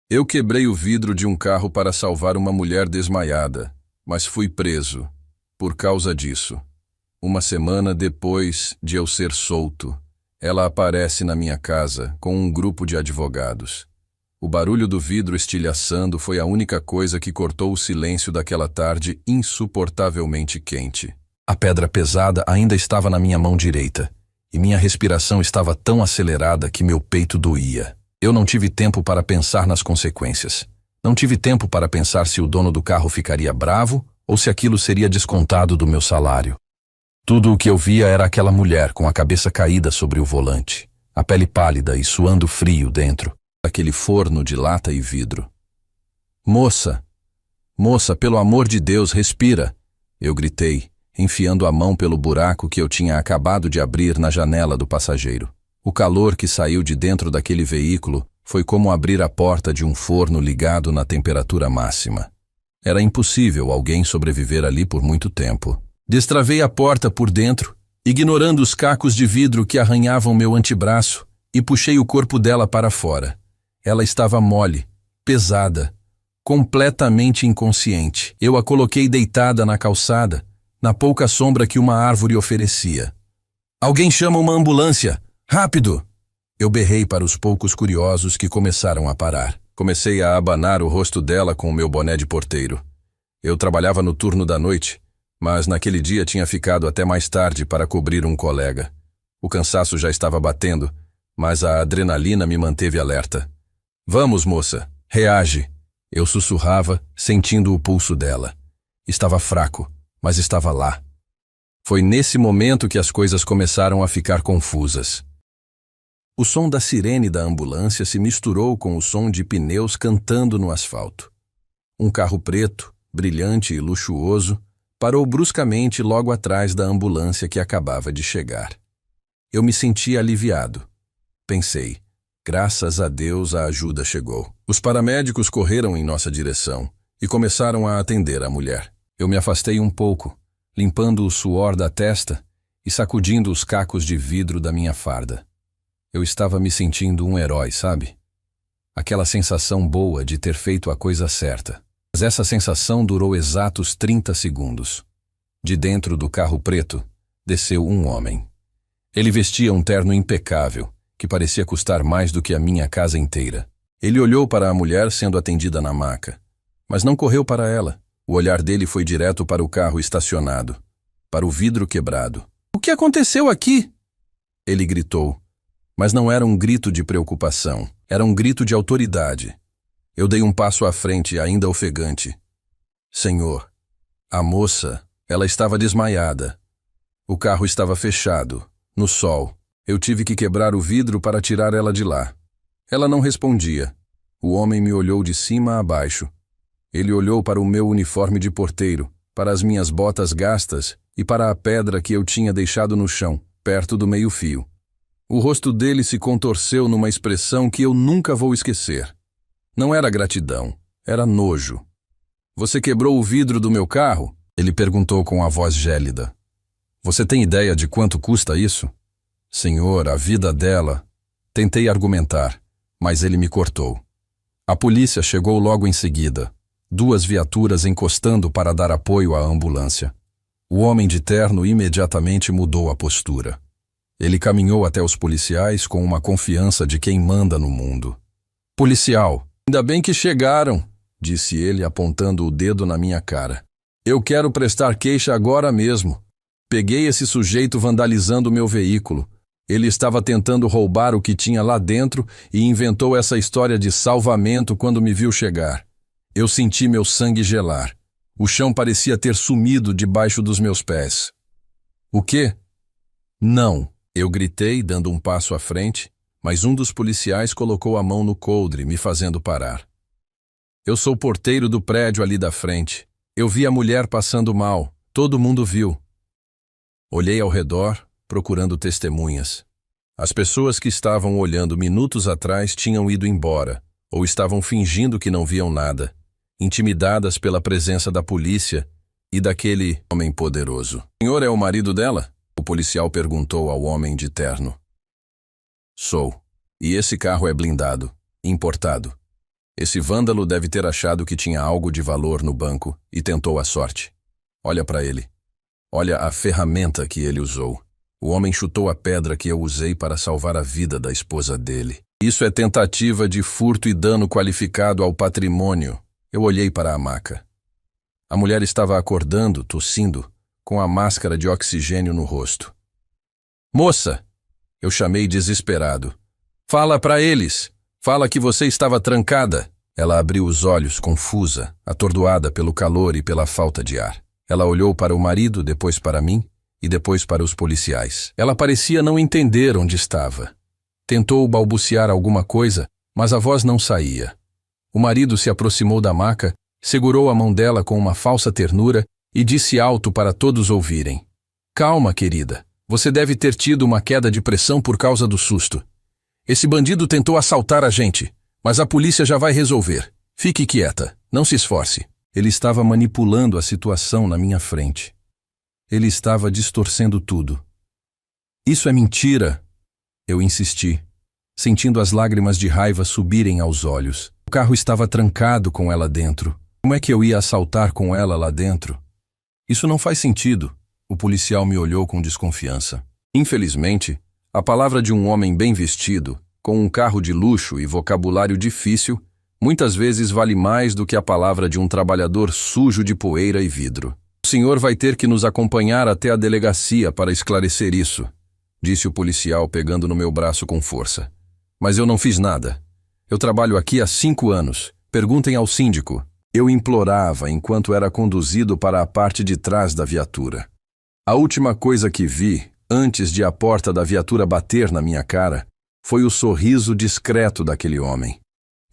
Eu quebrei o vidro de um carro para salvar uma mulher desmaiada, mas fui preso por causa disso. Uma semana depois de eu ser solto, ela aparece na minha casa com um grupo de advogados. O barulho do vidro estilhaçando foi a única coisa que cortou o silêncio daquela tarde insuportavelmente quente. A pedra pesada ainda estava na minha mão direita, e minha respiração estava tão acelerada que meu peito doía. Eu não tive tempo para pensar nas consequências. Não tive tempo para pensar se o dono do carro ficaria bravo ou se aquilo seria descontado do meu salário. Tudo o que eu via era aquela mulher com a cabeça caída sobre o volante, a pele pálida e suando frio dentro daquele forno de lata e vidro. Moça! Moça, pelo amor de Deus, respira! Eu gritei, enfiando a mão pelo buraco que eu tinha acabado de abrir na janela do passageiro. O calor que saiu de dentro daquele veículo foi como abrir a porta de um forno ligado na temperatura máxima. Era impossível alguém sobreviver ali por muito tempo. Destravei a porta por dentro, ignorando os cacos de vidro que arranhavam meu antebraço, e puxei o corpo dela para fora. Ela estava mole, pesada, completamente inconsciente. Eu a coloquei deitada na calçada, na pouca sombra que uma árvore oferecia. Alguém chama uma ambulância! Rápido! Eu berrei para os poucos curiosos que começaram a parar. Comecei a abanar o rosto dela com o meu boné de porteiro. Eu trabalhava no turno da noite, mas naquele dia tinha ficado até mais tarde para cobrir um colega. O cansaço já estava batendo, mas a adrenalina me manteve alerta. Vamos, moça, reage! Eu sussurrava, sentindo o pulso dela. Estava fraco, mas estava lá. Foi nesse momento que as coisas começaram a ficar confusas. O som da sirene da ambulância se misturou com o som de pneus cantando no asfalto. Um carro preto, brilhante e luxuoso, parou bruscamente logo atrás da ambulância que acabava de chegar. Eu me senti aliviado. Pensei, graças a Deus a ajuda chegou. Os paramédicos correram em nossa direção e começaram a atender a mulher. Eu me afastei um pouco, limpando o suor da testa e sacudindo os cacos de vidro da minha farda. Eu estava me sentindo um herói, sabe? Aquela sensação boa de ter feito a coisa certa. Mas essa sensação durou exatos 30 segundos. De dentro do carro preto, desceu um homem. Ele vestia um terno impecável, que parecia custar mais do que a minha casa inteira. Ele olhou para a mulher sendo atendida na maca, mas não correu para ela. O olhar dele foi direto para o carro estacionado, para o vidro quebrado. "O que aconteceu aqui?" Ele gritou. Mas não era um grito de preocupação, era um grito de autoridade. Eu dei um passo à frente, ainda ofegante. "Senhor, a moça, ela estava desmaiada. O carro estava fechado, no sol. Eu tive que quebrar o vidro para tirar ela de lá." Ela não respondia. O homem me olhou de cima a baixo. Ele olhou para o meu uniforme de porteiro, para as minhas botas gastas e para a pedra que eu tinha deixado no chão, perto do meio-fio. O rosto dele se contorceu numa expressão que eu nunca vou esquecer. Não era gratidão, era nojo. "Você quebrou o vidro do meu carro?" Ele perguntou com a voz gélida. "Você tem ideia de quanto custa isso?" "Senhor, a vida dela..." Tentei argumentar, mas ele me cortou. A polícia chegou logo em seguida, 2 viaturas encostando para dar apoio à ambulância. O homem de terno imediatamente mudou a postura. Ele caminhou até os policiais com uma confiança de quem manda no mundo. "Policial, ainda bem que chegaram", disse ele apontando o dedo na minha cara. "Eu quero prestar queixa agora mesmo. Peguei esse sujeito vandalizando meu veículo. Ele estava tentando roubar o que tinha lá dentro e inventou essa história de salvamento quando me viu chegar. Eu senti meu sangue gelar. O chão parecia ter sumido debaixo dos meus pés." "O quê?" "Não." Eu gritei, dando um passo à frente, mas um dos policiais colocou a mão no coldre, me fazendo parar. "Eu sou porteiro do prédio ali da frente. Eu vi a mulher passando mal. Todo mundo viu." Olhei ao redor, procurando testemunhas. As pessoas que estavam olhando minutos atrás tinham ido embora, ou estavam fingindo que não viam nada, intimidadas pela presença da polícia e daquele homem poderoso. "O senhor é o marido dela?" O policial perguntou ao homem de terno. "Sou. E esse carro é blindado, importado." Esse vândalo deve ter achado que tinha algo de valor no banco e tentou a sorte. Olha para ele. Olha a ferramenta que ele usou. O homem chutou a pedra que eu usei para salvar a vida da esposa dele. Isso é tentativa de furto e dano qualificado ao patrimônio. Eu olhei para a maca. A mulher estava acordando, tossindo, com a máscara de oxigênio no rosto. Moça! Eu chamei desesperado. Fala para eles! Fala que você estava trancada! Ela abriu os olhos, confusa, atordoada pelo calor e pela falta de ar. Ela olhou para o marido, depois para mim e depois para os policiais. Ela parecia não entender onde estava. Tentou balbuciar alguma coisa, mas a voz não saía. O marido se aproximou da maca, segurou a mão dela com uma falsa ternura e disse alto para todos ouvirem. Calma, querida. Você deve ter tido uma queda de pressão por causa do susto. Esse bandido tentou assaltar a gente, mas a polícia já vai resolver. Fique quieta, não se esforce. Ele estava manipulando a situação na minha frente. Ele estava distorcendo tudo. Isso é mentira, eu insisti, sentindo as lágrimas de raiva subirem aos olhos. O carro estava trancado com ela dentro. Como é que eu ia assaltar com ela lá dentro? Isso não faz sentido. O policial me olhou com desconfiança. Infelizmente, a palavra de um homem bem vestido, com um carro de luxo e vocabulário difícil, muitas vezes vale mais do que a palavra de um trabalhador sujo de poeira e vidro. O senhor vai ter que nos acompanhar até a delegacia para esclarecer isso, disse o policial pegando no meu braço com força. Mas eu não fiz nada. Eu trabalho aqui há 5 anos. Perguntem ao síndico. Eu implorava enquanto era conduzido para a parte de trás da viatura. A última coisa que vi, antes de a porta da viatura bater na minha cara, foi o sorriso discreto daquele homem.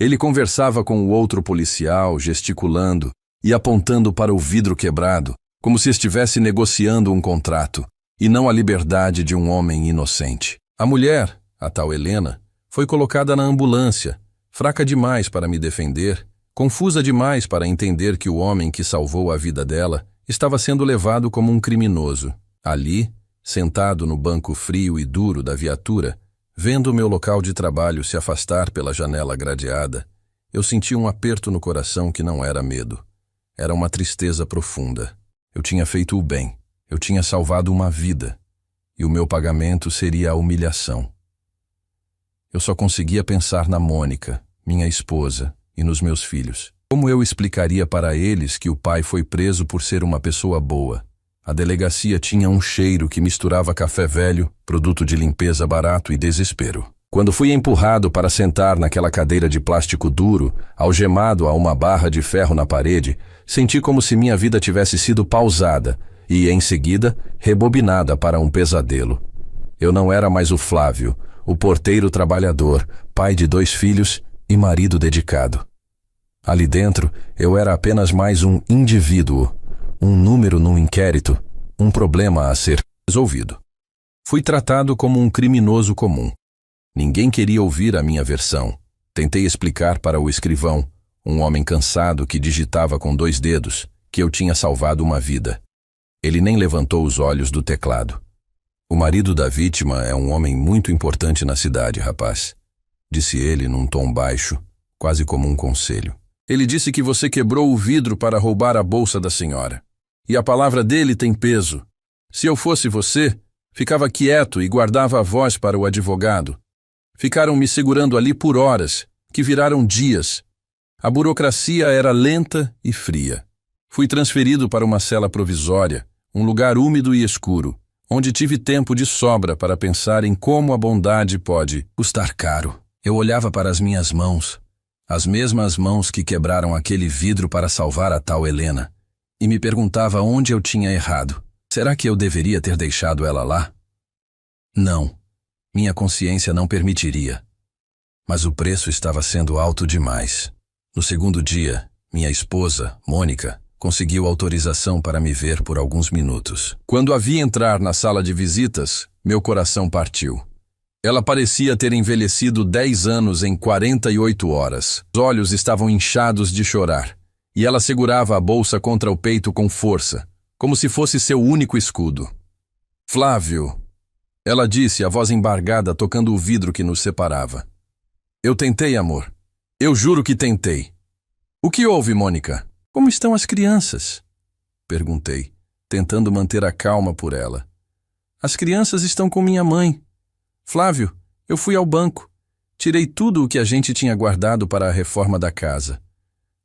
Ele conversava com o outro policial, gesticulando e apontando para o vidro quebrado, como se estivesse negociando um contrato, e não a liberdade de um homem inocente. A mulher, a tal Helena, foi colocada na ambulância, fraca demais para me defender, confusa demais para entender que o homem que salvou a vida dela estava sendo levado como um criminoso. Ali, sentado no banco frio e duro da viatura, vendo o meu local de trabalho se afastar pela janela gradeada, eu senti um aperto no coração que não era medo. Era uma tristeza profunda. Eu tinha feito o bem. Eu tinha salvado uma vida. E o meu pagamento seria a humilhação. Eu só conseguia pensar na Mônica, minha esposa, e nos meus filhos. Como eu explicaria para eles que o pai foi preso por ser uma pessoa boa? A delegacia tinha um cheiro que misturava café velho, produto de limpeza barato e desespero. Quando fui empurrado para sentar naquela cadeira de plástico duro, algemado a uma barra de ferro na parede, senti como se minha vida tivesse sido pausada e, em seguida, rebobinada para um pesadelo. Eu não era mais o Flávio, o porteiro trabalhador, pai de 2 filhos e marido dedicado. Ali dentro, eu era apenas mais um indivíduo, um número num inquérito, um problema a ser resolvido. Fui tratado como um criminoso comum. Ninguém queria ouvir a minha versão. Tentei explicar para o escrivão, um homem cansado que digitava com 2 dedos, que eu tinha salvado uma vida. Ele nem levantou os olhos do teclado. O marido da vítima é um homem muito importante na cidade, rapaz, disse ele num tom baixo, quase como um conselho. Ele disse que você quebrou o vidro para roubar a bolsa da senhora. E a palavra dele tem peso. Se eu fosse você, ficava quieto e guardava a voz para o advogado. Ficaram me segurando ali por horas, que viraram dias. A burocracia era lenta e fria. Fui transferido para uma cela provisória, um lugar úmido e escuro, onde tive tempo de sobra para pensar em como a bondade pode custar caro. Eu olhava para as minhas mãos, as mesmas mãos que quebraram aquele vidro para salvar a tal Helena, e me perguntava onde eu tinha errado. Será que eu deveria ter deixado ela lá? Não. Minha consciência não permitiria. Mas o preço estava sendo alto demais. No segundo dia, minha esposa, Mônica, conseguiu autorização para me ver por alguns minutos. Quando a vi entrar na sala de visitas, meu coração partiu. Ela parecia ter envelhecido 10 anos em 48 horas. Os olhos estavam inchados de chorar, e ela segurava a bolsa contra o peito com força, como se fosse seu único escudo. Flávio, ela disse, a voz embargada tocando o vidro que nos separava. Eu tentei, amor. Eu juro que tentei. O que houve, Mônica? Como estão as crianças? Perguntei, tentando manter a calma por ela. As crianças estão com minha mãe. Flávio, eu fui ao banco. Tirei tudo o que a gente tinha guardado para a reforma da casa.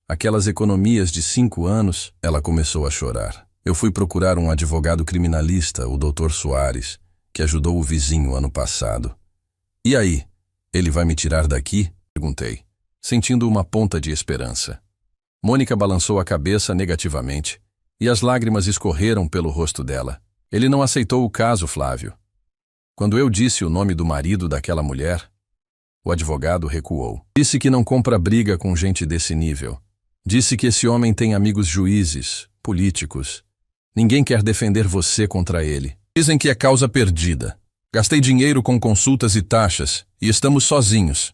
Aquelas economias de 5 anos, ela começou a chorar. Eu fui procurar um advogado criminalista, o Dr. Soares, que ajudou o vizinho ano passado. E aí, ele vai me tirar daqui? Perguntei, sentindo uma ponta de esperança. Mônica balançou a cabeça negativamente, e as lágrimas escorreram pelo rosto dela. Ele não aceitou o caso, Flávio. Quando eu disse o nome do marido daquela mulher, o advogado recuou. Disse que não compra briga com gente desse nível. Disse que esse homem tem amigos juízes, políticos. Ninguém quer defender você contra ele. Dizem que é causa perdida. Gastei dinheiro com consultas e taxas, e estamos sozinhos.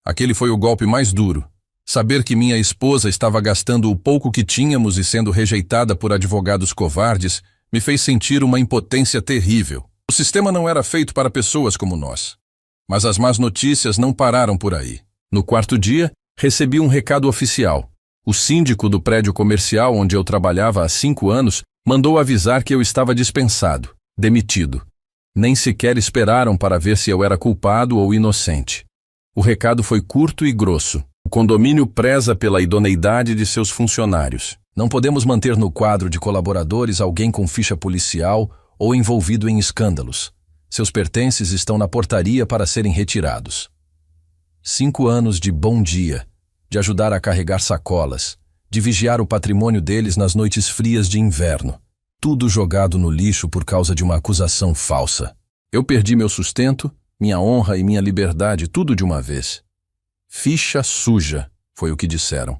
Aquele foi o golpe mais duro. Saber que minha esposa estava gastando o pouco que tínhamos e sendo rejeitada por advogados covardes me fez sentir uma impotência terrível. O sistema não era feito para pessoas como nós. Mas as más notícias não pararam por aí. No quarto dia, recebi um recado oficial. O síndico do prédio comercial onde eu trabalhava há 5 anos mandou avisar que eu estava dispensado, demitido. Nem sequer esperaram para ver se eu era culpado ou inocente. O recado foi curto e grosso. O condomínio preza pela idoneidade de seus funcionários. Não podemos manter no quadro de colaboradores alguém com ficha policial ou envolvido em escândalos. Seus pertences estão na portaria para serem retirados. 5 anos de bom dia, de ajudar a carregar sacolas, de vigiar o patrimônio deles nas noites frias de inverno. Tudo jogado no lixo por causa de uma acusação falsa. Eu perdi meu sustento, minha honra e minha liberdade, tudo de uma vez. Ficha suja, foi o que disseram.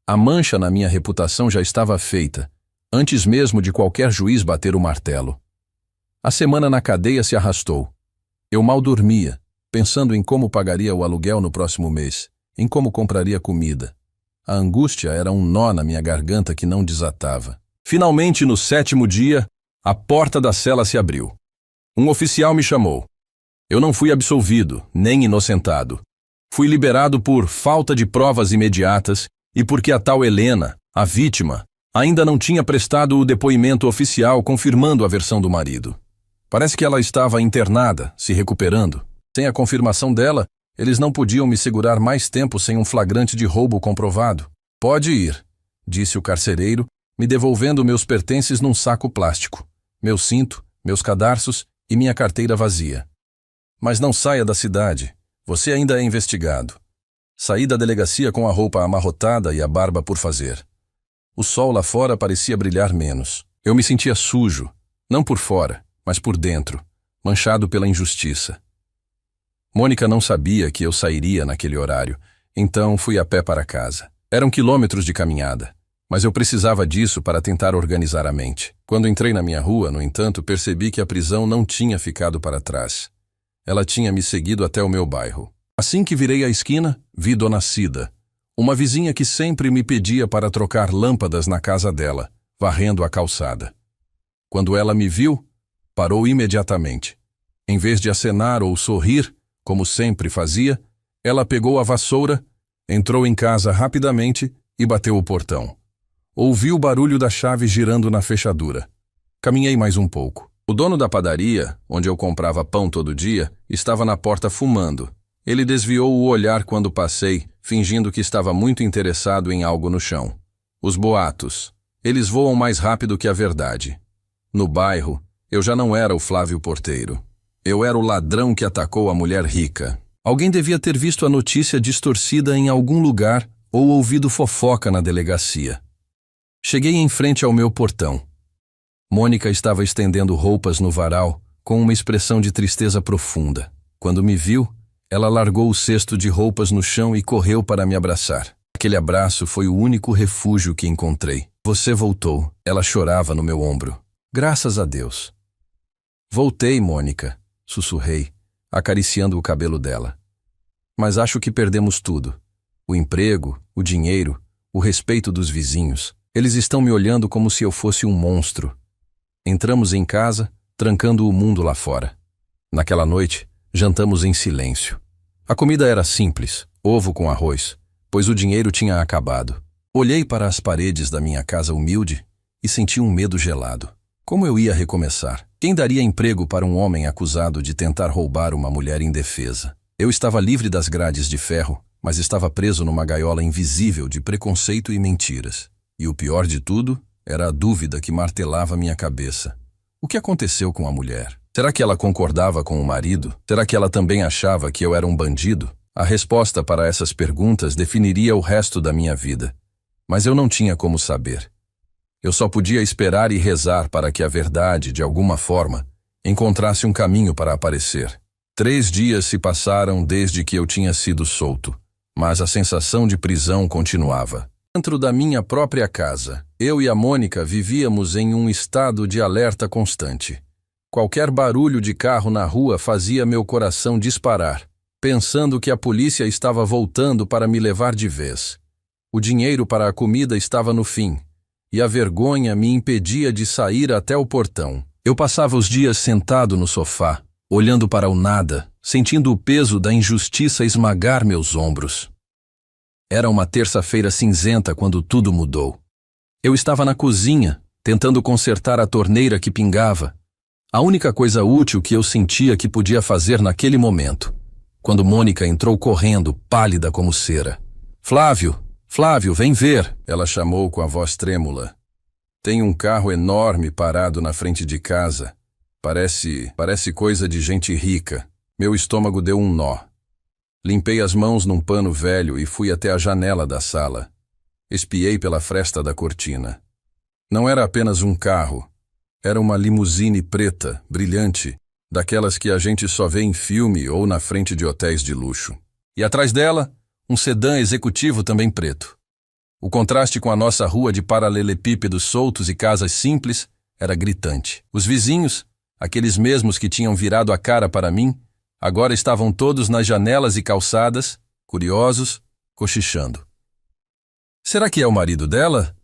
A mancha na minha reputação já estava feita, antes mesmo de qualquer juiz bater o martelo. A semana na cadeia se arrastou. Eu mal dormia, pensando em como pagaria o aluguel no próximo mês, em como compraria comida. A angústia era um nó na minha garganta que não desatava. Finalmente, no 7º dia, a porta da cela se abriu. Um oficial me chamou. Eu não fui absolvido, nem inocentado. Fui liberado por falta de provas imediatas e porque a tal Helena, a vítima, ainda não tinha prestado o depoimento oficial confirmando a versão do marido. Parece que ela estava internada, se recuperando. Sem a confirmação dela, eles não podiam me segurar mais tempo sem um flagrante de roubo comprovado. Pode ir, disse o carcereiro, me devolvendo meus pertences num saco plástico, meu cinto, meus cadarços e minha carteira vazia. Mas não saia da cidade, você ainda é investigado. Saí da delegacia com a roupa amarrotada e a barba por fazer. O sol lá fora parecia brilhar menos. Eu me sentia sujo, não por fora, mas por dentro, manchado pela injustiça. Mônica não sabia que eu sairia naquele horário, então fui a pé para casa. Eram quilômetros de caminhada, mas eu precisava disso para tentar organizar a mente. Quando entrei na minha rua, no entanto, percebi que a prisão não tinha ficado para trás. Ela tinha me seguido até o meu bairro. Assim que virei a esquina, vi Dona Cida, uma vizinha que sempre me pedia para trocar lâmpadas na casa dela, varrendo a calçada. Quando ela me viu, parou imediatamente. Em vez de acenar ou sorrir, como sempre fazia, ela pegou a vassoura, entrou em casa rapidamente e bateu o portão. Ouvi o barulho da chave girando na fechadura. Caminhei mais um pouco. O dono da padaria, onde eu comprava pão todo dia, estava na porta fumando. Ele desviou o olhar quando passei, fingindo que estava muito interessado em algo no chão. Os boatos. Eles voam mais rápido que a verdade. No bairro, eu já não era o Flávio Porteiro. Eu era o ladrão que atacou a mulher rica. Alguém devia ter visto a notícia distorcida em algum lugar ou ouvido fofoca na delegacia. Cheguei em frente ao meu portão. Mônica estava estendendo roupas no varal, com uma expressão de tristeza profunda. Quando me viu, ela largou o cesto de roupas no chão e correu para me abraçar. Aquele abraço foi o único refúgio que encontrei. Você voltou. Ela chorava no meu ombro. Graças a Deus. Voltei, Mônica, sussurrei, acariciando o cabelo dela. Mas acho que perdemos tudo. O emprego, o dinheiro, o respeito dos vizinhos. Eles estão me olhando como se eu fosse um monstro. Entramos em casa, trancando o mundo lá fora. Naquela noite, jantamos em silêncio. A comida era simples, ovo com arroz, pois o dinheiro tinha acabado. Olhei para as paredes da minha casa humilde e senti um medo gelado. Como eu ia recomeçar? Quem daria emprego para um homem acusado de tentar roubar uma mulher indefesa? Eu estava livre das grades de ferro, mas estava preso numa gaiola invisível de preconceito e mentiras. E o pior de tudo era a dúvida que martelava minha cabeça. O que aconteceu com a mulher? Será que ela concordava com o marido? Será que ela também achava que eu era um bandido? A resposta para essas perguntas definiria o resto da minha vida. Mas eu não tinha como saber. Eu só podia esperar e rezar para que a verdade, de alguma forma, encontrasse um caminho para aparecer. 3 dias se passaram desde que eu tinha sido solto, mas a sensação de prisão continuava. Dentro da minha própria casa, eu e a Mônica vivíamos em um estado de alerta constante. Qualquer barulho de carro na rua fazia meu coração disparar, pensando que a polícia estava voltando para me levar de vez. O dinheiro para a comida estava no fim, e a vergonha me impedia de sair até o portão. Eu passava os dias sentado no sofá, olhando para o nada, sentindo o peso da injustiça esmagar meus ombros. Era uma terça-feira cinzenta quando tudo mudou. Eu estava na cozinha, tentando consertar a torneira que pingava. A única coisa útil que eu sentia que podia fazer naquele momento, quando Mônica entrou correndo, pálida como cera. Flávio, vem ver!" Ela chamou com a voz trêmula. "Tem um carro enorme parado na frente de casa. Parece coisa de gente rica." Meu estômago deu um nó. Limpei as mãos num pano velho e fui até a janela da sala. Espiei pela fresta da cortina. Não era apenas um carro. Era uma limusine preta, brilhante, daquelas que a gente só vê em filme ou na frente de hotéis de luxo. E atrás dela, um sedã executivo também preto. O contraste com a nossa rua de paralelepípedos soltos e casas simples era gritante. Os vizinhos, aqueles mesmos que tinham virado a cara para mim, agora estavam todos nas janelas e calçadas, curiosos, cochichando. "Será que é o marido dela?"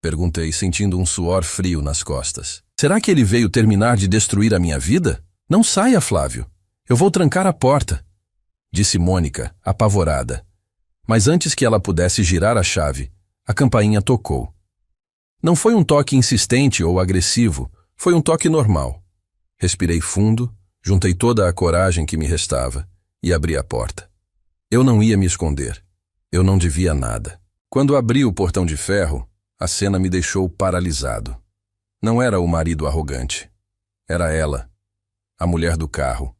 Perguntei, sentindo um suor frio nas costas. "Será que ele veio terminar de destruir a minha vida? Não saia, Flávio. Eu vou trancar a porta", disse Mônica, apavorada. Mas antes que ela pudesse girar a chave, a campainha tocou. Não foi um toque insistente ou agressivo, foi um toque normal. Respirei fundo, juntei toda a coragem que me restava e abri a porta. Eu não ia me esconder. Eu não devia nada. Quando abri o portão de ferro, a cena me deixou paralisado. Não era o marido arrogante. Era ela, a mulher do carro,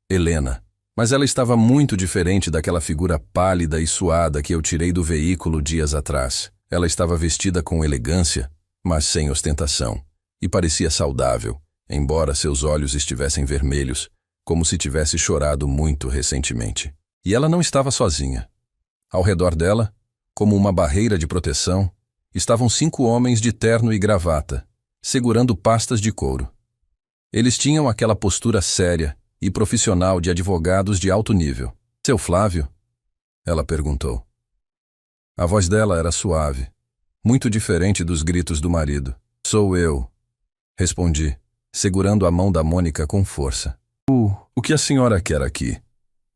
Helena. Mas ela estava muito diferente daquela figura pálida e suada que eu tirei do veículo dias atrás. Ela estava vestida com elegância, mas sem ostentação, e parecia saudável, embora seus olhos estivessem vermelhos, como se tivesse chorado muito recentemente. E ela não estava sozinha. Ao redor dela, como uma barreira de proteção, estavam 5 homens de terno e gravata, segurando pastas de couro. Eles tinham aquela postura séria e profissional de advogados de alto nível. "Seu Flávio?" ela perguntou. A voz dela era suave, muito diferente dos gritos do marido. "Sou eu", respondi, segurando a mão da Mônica com força. O que a senhora quer aqui?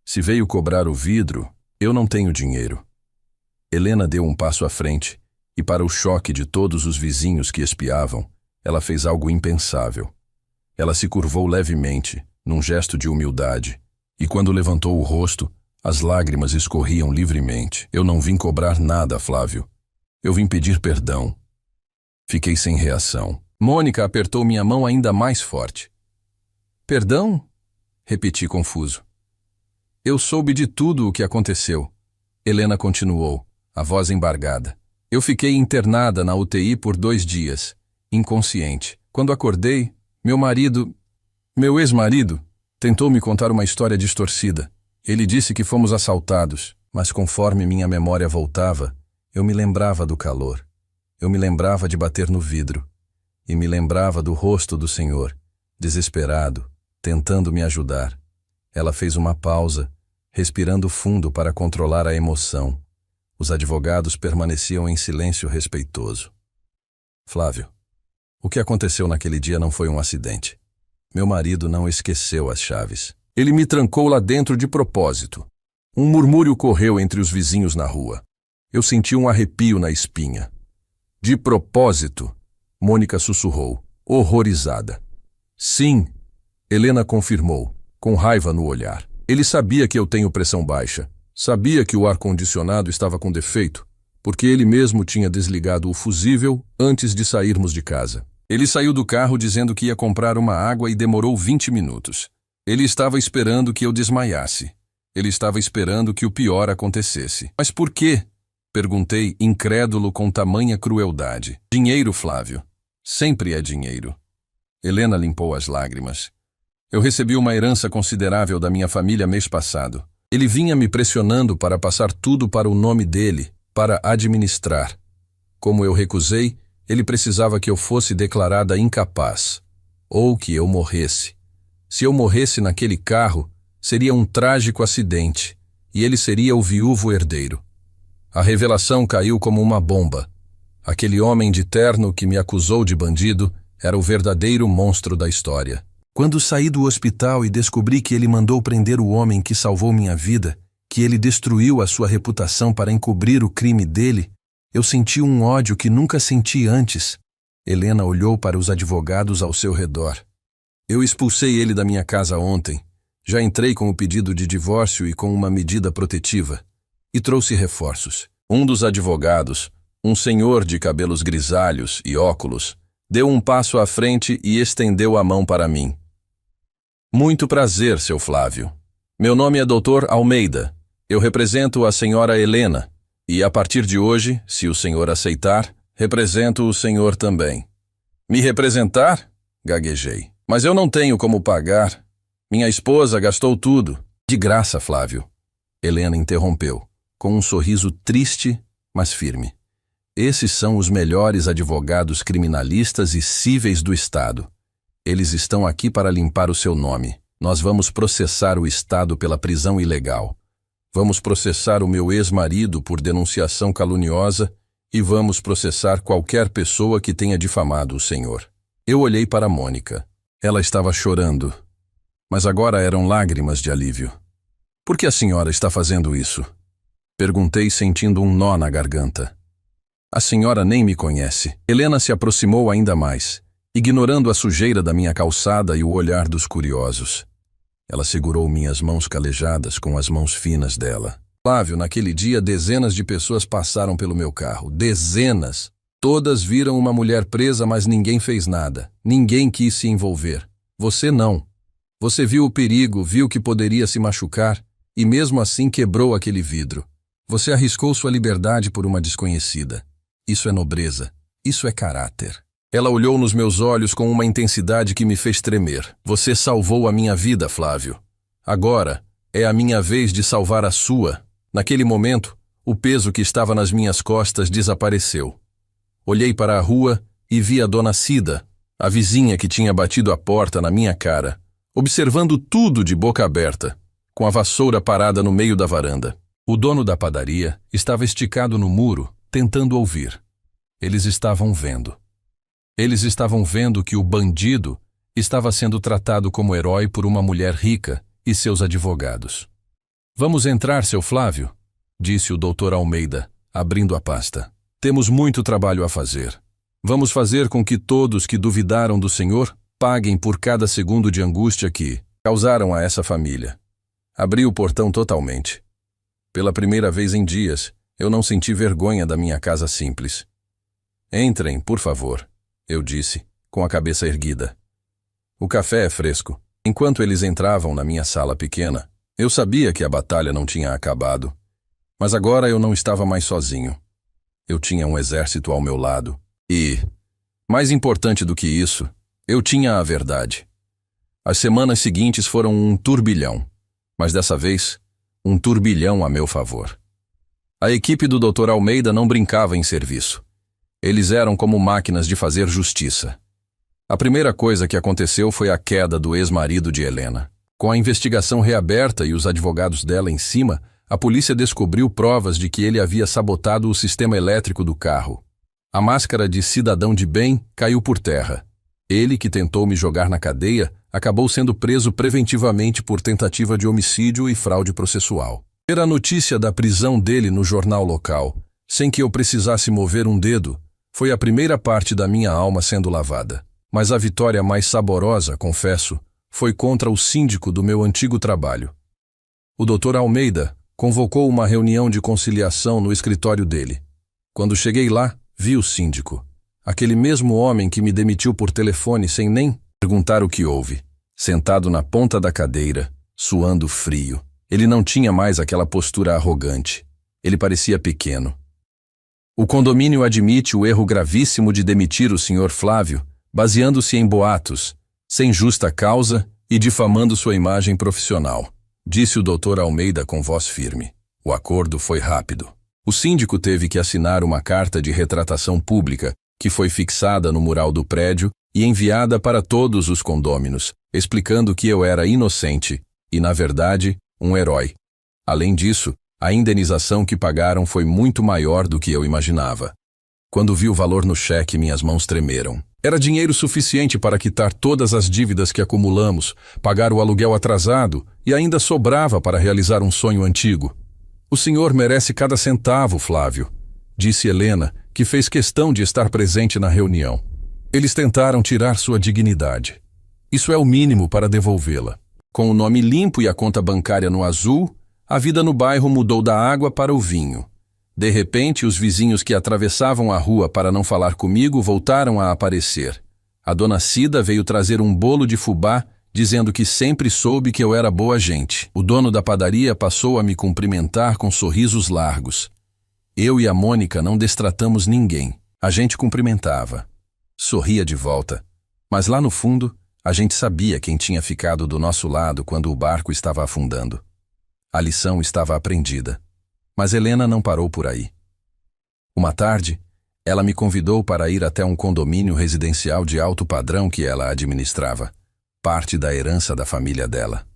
Se veio cobrar o vidro, eu não tenho dinheiro." Helena deu um passo à frente, e para o choque de todos os vizinhos que espiavam, ela fez algo impensável. Ela se curvou levemente, num gesto de humildade, e quando levantou o rosto, as lágrimas escorriam livremente. "Eu não vim cobrar nada, Flávio. Eu vim pedir perdão." Fiquei sem reação. Mônica apertou minha mão ainda mais forte. "Perdão?" repeti confuso. "Eu soube de tudo o que aconteceu." Helena continuou, a voz embargada. "Eu fiquei internada na UTI por 2 dias, inconsciente. Quando acordei, meu ex-marido, tentou me contar uma história distorcida. Ele disse que fomos assaltados, mas conforme minha memória voltava, eu me lembrava do calor. Eu me lembrava de bater no vidro. E me lembrava do rosto do senhor, desesperado, tentando me ajudar." Ela fez uma pausa, respirando fundo para controlar a emoção. Os advogados permaneciam em silêncio respeitoso. "Flávio, o que aconteceu naquele dia não foi um acidente. Meu marido não esqueceu as chaves. Ele me trancou lá dentro de propósito." Um murmúrio correu entre os vizinhos na rua. Eu senti um arrepio na espinha. De propósito, Mônica sussurrou, horrorizada. Sim, Helena confirmou, com raiva no olhar. Ele sabia que eu tenho pressão baixa. Sabia que o ar-condicionado estava com defeito, porque ele mesmo tinha desligado o fusível antes de sairmos de casa. Ele saiu do carro dizendo que ia comprar uma água e demorou 20 minutos. Ele estava esperando que eu desmaiasse. Ele estava esperando que o pior acontecesse. Mas por quê? Perguntei, incrédulo com tamanha crueldade. Dinheiro, Flávio. Sempre é dinheiro. Helena limpou as lágrimas. Eu recebi uma herança considerável da minha família mês passado. Ele vinha me pressionando para passar tudo para o nome dele, para administrar. Como eu recusei, ele precisava que eu fosse declarada incapaz, ou que eu morresse. Se eu morresse naquele carro, seria um trágico acidente, e ele seria o viúvo herdeiro. A revelação caiu como uma bomba. Aquele homem de terno que me acusou de bandido era o verdadeiro monstro da história. Quando saí do hospital e descobri que ele mandou prender o homem que salvou minha vida, que ele destruiu a sua reputação para encobrir o crime dele, eu senti um ódio que nunca senti antes. Helena olhou para os advogados ao seu redor. Eu expulsei ele da minha casa ontem. Já entrei com o pedido de divórcio e com uma medida protetiva. E trouxe reforços. Um dos advogados, um senhor de cabelos grisalhos e óculos, deu um passo à frente e estendeu a mão para mim. Muito prazer, seu Flávio. Meu nome é Dr. Almeida. Eu represento a senhora Helena. E a partir de hoje, se o senhor aceitar, represento o senhor também. Me representar? Gaguejei. Mas eu não tenho como pagar. Minha esposa gastou tudo. De graça, Flávio. Helena interrompeu, com um sorriso triste, mas firme. Esses são os melhores advogados criminalistas e cíveis do Estado. Eles estão aqui para limpar o seu nome. Nós vamos processar o Estado pela prisão ilegal. Vamos processar o meu ex-marido por denunciação caluniosa e vamos processar qualquer pessoa que tenha difamado o senhor. Eu olhei para Mônica. Ela estava chorando, mas agora eram lágrimas de alívio. Por que a senhora está fazendo isso? Perguntei sentindo um nó na garganta. A senhora nem me conhece. Helena se aproximou ainda mais, ignorando a sujeira da minha calçada e o olhar dos curiosos. Ela segurou minhas mãos calejadas com as mãos finas dela. Flávio, naquele dia dezenas de pessoas passaram pelo meu carro. Dezenas! Todas viram uma mulher presa, mas ninguém fez nada. Ninguém quis se envolver. Você não. Você viu o perigo, viu que poderia se machucar e mesmo assim quebrou aquele vidro. Você arriscou sua liberdade por uma desconhecida. Isso é nobreza. Isso é caráter. Ela olhou nos meus olhos com uma intensidade que me fez tremer. Você salvou a minha vida, Flávio. Agora é a minha vez de salvar a sua. Naquele momento, o peso que estava nas minhas costas desapareceu. Olhei para a rua e vi a dona Cida, a vizinha que tinha batido a porta na minha cara, observando tudo de boca aberta, com a vassoura parada no meio da varanda. O dono da padaria estava esticado no muro, tentando ouvir. Eles estavam vendo. Eles estavam vendo que o bandido estava sendo tratado como herói por uma mulher rica e seus advogados. Vamos entrar, seu Flávio, disse o Dr. Almeida, abrindo a pasta. Temos muito trabalho a fazer. Vamos fazer com que todos que duvidaram do Senhor paguem por cada segundo de angústia que causaram a essa família. Abri o portão totalmente. Pela primeira vez em dias, eu não senti vergonha da minha casa simples. Entrem, por favor, eu disse, com a cabeça erguida. O café é fresco. Enquanto eles entravam na minha sala pequena, eu sabia que a batalha não tinha acabado. Mas agora eu não estava mais sozinho. Eu tinha um exército ao meu lado. E, mais importante do que isso, eu tinha a verdade. As semanas seguintes foram um turbilhão, mas dessa vez, um turbilhão a meu favor. A equipe do Dr. Almeida não brincava em serviço. Eles eram como máquinas de fazer justiça. A primeira coisa que aconteceu foi a queda do ex-marido de Helena. Com a investigação reaberta e os advogados dela em cima, a polícia descobriu provas de que ele havia sabotado o sistema elétrico do carro. A máscara de cidadão de bem caiu por terra. Ele, que tentou me jogar na cadeia, acabou sendo preso preventivamente por tentativa de homicídio e fraude processual. Ver a notícia da prisão dele no jornal local sem que eu precisasse mover um dedo, foi a primeira parte da minha alma sendo lavada. Mas a vitória mais saborosa, confesso, foi contra o síndico do meu antigo trabalho. O Dr. Almeida convocou uma reunião de conciliação no escritório dele. Quando cheguei lá, vi o síndico, aquele mesmo homem que me demitiu por telefone sem nem perguntar o que houve, sentado na ponta da cadeira, suando frio. Ele não tinha mais aquela postura arrogante. Ele parecia pequeno. O condomínio admite o erro gravíssimo de demitir o Sr. Flávio, baseando-se em boatos, sem justa causa e difamando sua imagem profissional, disse o Dr. Almeida com voz firme. O acordo foi rápido. O síndico teve que assinar uma carta de retratação pública, que foi fixada no mural do prédio e enviada para todos os condôminos, explicando que eu era inocente e, na verdade, um herói. Além disso, a indenização que pagaram foi muito maior do que eu imaginava. Quando vi o valor no cheque, minhas mãos tremeram. Era dinheiro suficiente para quitar todas as dívidas que acumulamos, pagar o aluguel atrasado e ainda sobrava para realizar um sonho antigo. O senhor merece cada centavo, Flávio, disse Helena, que fez questão de estar presente na reunião. Eles tentaram tirar sua dignidade. Isso é o mínimo para devolvê-la. Com o nome limpo e a conta bancária no azul, a vida no bairro mudou da água para o vinho. De repente, os vizinhos que atravessavam a rua para não falar comigo voltaram a aparecer. A dona Cida veio trazer um bolo de fubá, dizendo que sempre soube que eu era boa gente. O dono da padaria passou a me cumprimentar com sorrisos largos. Eu e a Mônica não destratamos ninguém. A gente cumprimentava. Sorria de volta. Mas lá no fundo, a gente sabia quem tinha ficado do nosso lado quando o barco estava afundando. A lição estava aprendida. Mas Helena não parou por aí. Uma tarde, ela me convidou para ir até um condomínio residencial de alto padrão que ela administrava, parte da herança da família dela.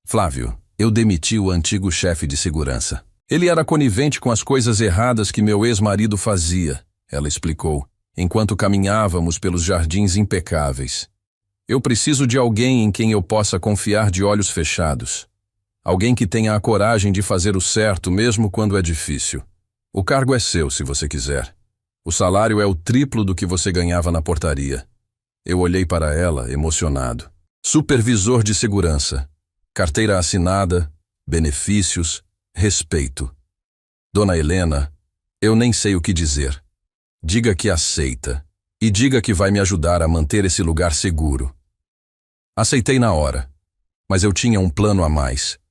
Flávio, eu demiti o antigo chefe de segurança. Ele era conivente com as coisas erradas que meu ex-marido fazia, ela explicou, enquanto caminhávamos pelos jardins impecáveis. Eu preciso de alguém em quem eu possa confiar de olhos fechados. Alguém que tenha a coragem de fazer o certo mesmo quando é difícil. O cargo é seu, se você quiser. O salário é o triplo do que você ganhava na portaria. Eu olhei para ela, emocionado. Supervisor de segurança. Carteira assinada, benefícios, respeito. Dona Helena, eu nem sei o que dizer. Diga que aceita. E diga que vai me ajudar a manter esse lugar seguro. Aceitei na hora. Mas eu tinha um plano a mais.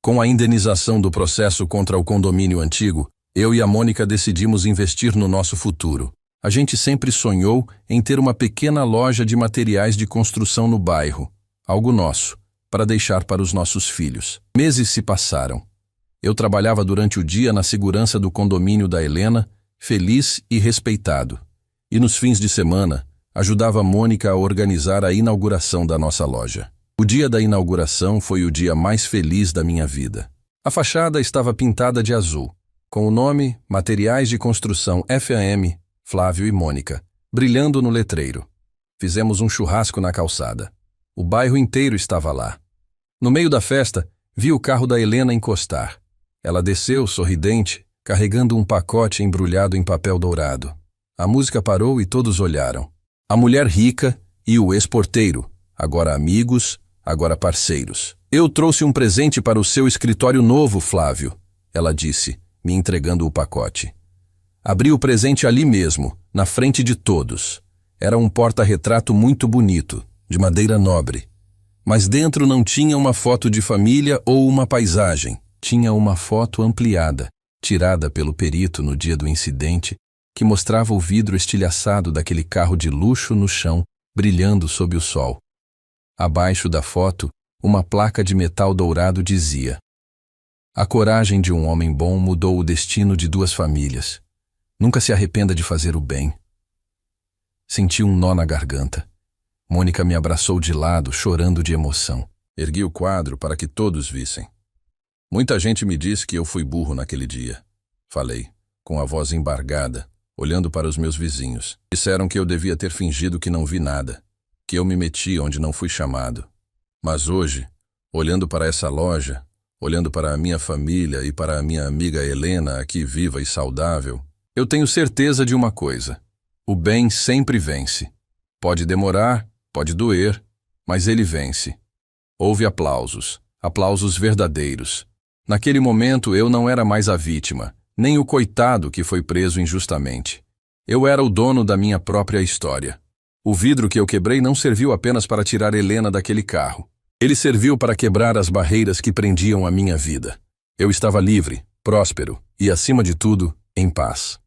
Com a indenização do processo contra o condomínio antigo, eu e a Mônica decidimos investir no nosso futuro. A gente sempre sonhou em ter uma pequena loja de materiais de construção no bairro, algo nosso, para deixar para os nossos filhos. Meses se passaram. Eu trabalhava durante o dia na segurança do condomínio da Helena, feliz e respeitado. E nos fins de semana, ajudava a Mônica a organizar a inauguração da nossa loja. O dia da inauguração foi o dia mais feliz da minha vida. A fachada estava pintada de azul, com o nome Materiais de Construção FAM, Flávio e Mônica, brilhando no letreiro. Fizemos um churrasco na calçada. O bairro inteiro estava lá. No meio da festa, vi o carro da Helena encostar. Ela desceu, sorridente, carregando um pacote embrulhado em papel dourado. A música parou e todos olharam. A mulher rica e o ex-porteiro, agora amigos, agora parceiros. Eu trouxe um presente para o seu escritório novo, Flávio, ela disse, me entregando o pacote. Abri o presente ali mesmo, na frente de todos. Era um porta-retrato muito bonito, de madeira nobre. Mas dentro não tinha uma foto de família ou uma paisagem. Tinha uma foto ampliada, tirada pelo perito no dia do incidente, que mostrava o vidro estilhaçado daquele carro de luxo no chão, brilhando sob o sol. Abaixo da foto, uma placa de metal dourado dizia: "A coragem de um homem bom mudou o destino de 2 famílias. Nunca se arrependa de fazer o bem." Senti um nó na garganta. Mônica me abraçou de lado, chorando de emoção. Ergui o quadro para que todos vissem. Muita gente me disse que eu fui burro naquele dia. Falei, com a voz embargada, olhando para os meus vizinhos. Disseram que eu devia ter fingido que não vi nada, que eu me meti onde não fui chamado. Mas hoje, olhando para essa loja, olhando para a minha família e para a minha amiga Helena, aqui viva e saudável, eu tenho certeza de uma coisa: o bem sempre vence. Pode demorar, pode doer, mas ele vence. Houve aplausos, aplausos verdadeiros. Naquele momento eu não era mais a vítima, nem o coitado que foi preso injustamente. Eu era o dono da minha própria história. O vidro que eu quebrei não serviu apenas para tirar Helena daquele carro. Ele serviu para quebrar as barreiras que prendiam a minha vida. Eu estava livre, próspero e, acima de tudo, em paz.